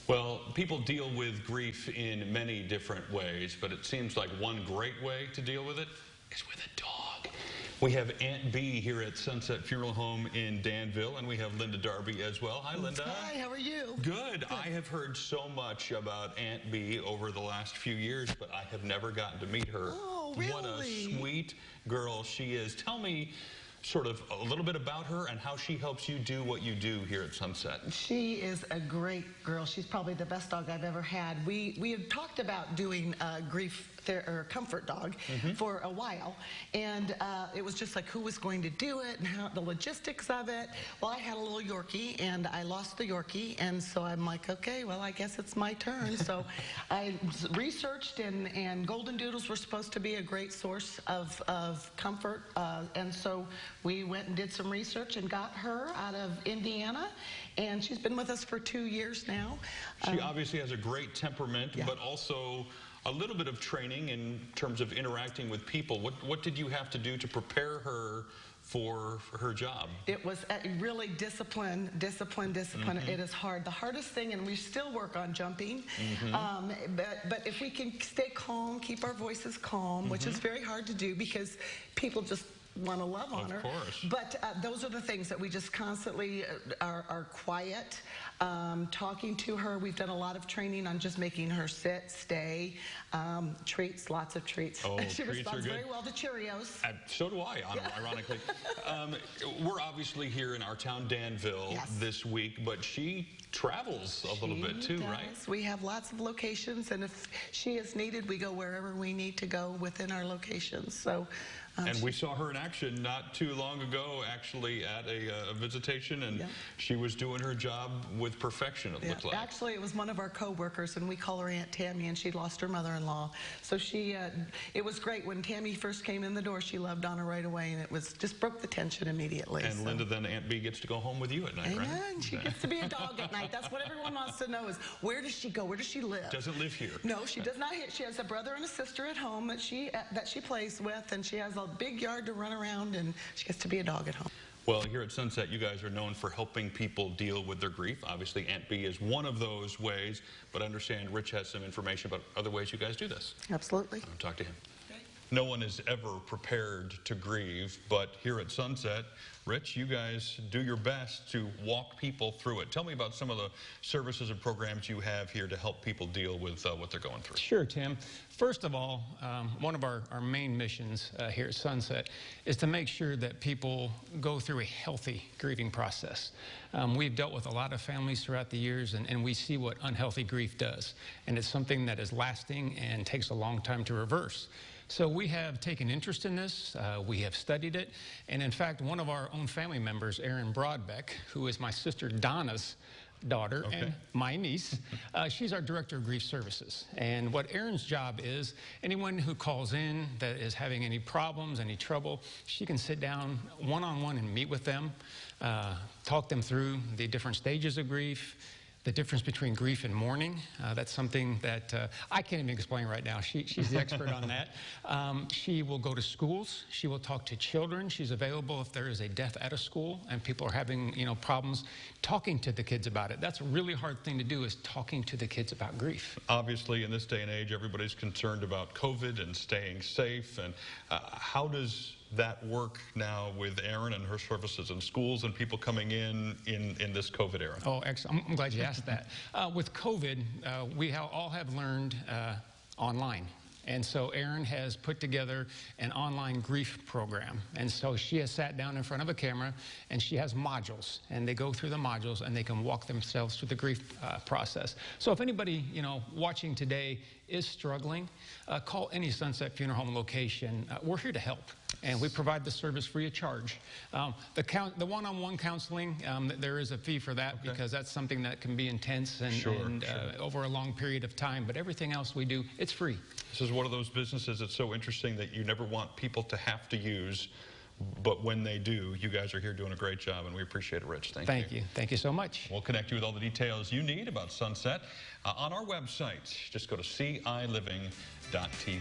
Well, people deal with grief in many different ways, but it seems like one great way to deal with it is with a dog. We have Aunt Bee here at Sunset Funeral Home in Danville, and we have Linda Darby as well. Hi, Linda. Hi, how are you? Good. I have heard so much about Aunt Bee over the last few years, but I have never gotten to meet her. Oh, really? What a sweet girl she is. Tell me sort of a little bit about her and how she helps you do what you do here at Sunset. She is a great girl. She's probably the best dog I've ever had. We had talked about doing or comfort dog for a while, and it was just like who was going to do it and how the logistics of it. Well, I had a little Yorkie and I lost the Yorkie, and so I'm like, okay, well, I guess it's my turn. So I researched, and Golden Doodles were supposed to be a great source of comfort, and so we went and did some research and got her out of Indiana, and she's been with us for 2 years now. She obviously has a great temperament, yeah, but also a little bit of training in terms of interacting with people. What did you have to do to prepare her for her job? It was really discipline. It is hard. The hardest thing, and we still work on jumping, but if we can stay calm, keep our voices calm, which is very hard to do because people just want to love on her. Of course. But those are the things that we just constantly are quiet, talking to her. We've done a lot of training on just making her sit, stay, treats, lots of treats. Oh, she treats responds are good. very well to Cheerios. So do I, ironically. We're obviously here in our town, Danville, this week, but she travels a little bit too, right? We have lots of locations, and if she is needed, we go wherever we need to go within our locations. So. And we saw her in action not too long ago, actually, at a visitation, and she was doing her job with perfection, it looked like. Actually, it was one of our co-workers, and we call her Aunt Tammy, and she'd lost her mother-in-law. So it was great. When Tammy first came in the door, she loved on her right away, and it was just broke the tension immediately. And Linda, then Aunt Bee gets to go home with you at night, right? Amen. She gets to be a dog at night. That's what everyone wants to know is, where does she go? Where does she live? Doesn't live here. No, she does not. She has a brother and a sister at home that she plays with, and she has a big yard to run around, and she gets to be a dog at home. Well, here at Sunset, you guys are known for helping people deal with their grief. Obviously, Aunt Bee is one of those ways, but I understand Rich has some information about other ways you guys do this. Absolutely. I'll talk to him. No one is ever prepared to grieve, but here at Sunset, Rich, you guys do your best to walk people through it. Tell me about some of the services and programs you have here to help people deal with what they're going through. Sure, Tim. First of all, one of our main missions here at Sunset is to make sure that people go through a healthy grieving process. We've dealt with a lot of families throughout the years, and we see what unhealthy grief does. And it's something that is lasting and takes a long time to reverse. So we have taken interest in this, we have studied it, and in fact, one of our own family members, Erin Broadbeck, who is my sister Donna's daughter and my niece, she's our Director of Grief Services. And what Erin's job is, anyone who calls in that is having any problems, any trouble, she can sit down one-on-one and meet with them, talk them through the different stages of grief, the difference between grief and mourning. That's something that I can't even explain right now. She's the expert on that. She will go to schools. She will talk to children. She's available if there is a death at a school and people are having problems talking to the kids about it. That's a really hard thing to do, is talking to the kids about grief. Obviously, in this day and age, everybody's concerned about COVID and staying safe. And how does that work now with Erin and her services in schools and people coming in this COVID era? Oh, excellent. I'm glad you asked that. With COVID, we all have learned online. And so Erin has put together an online grief program. And so she has sat down in front of a camera, and she has modules. And they go through the modules, and they can walk themselves through the grief process. So if anybody, watching today is struggling, call any Sunset Funeral Home location. We're here to help. And we provide the service free of charge. The one-on-one counseling, there is a fee for that because that's something that can be intense and over a long period of time. But everything else we do, it's free. This is one of those businesses that's so interesting that you never want people to have to use. But when they do, you guys are here doing a great job, and we appreciate it, Rich. Thank you. Thank you so much. We'll connect you with all the details you need about Sunset on our website. Just go to CILiving.tv.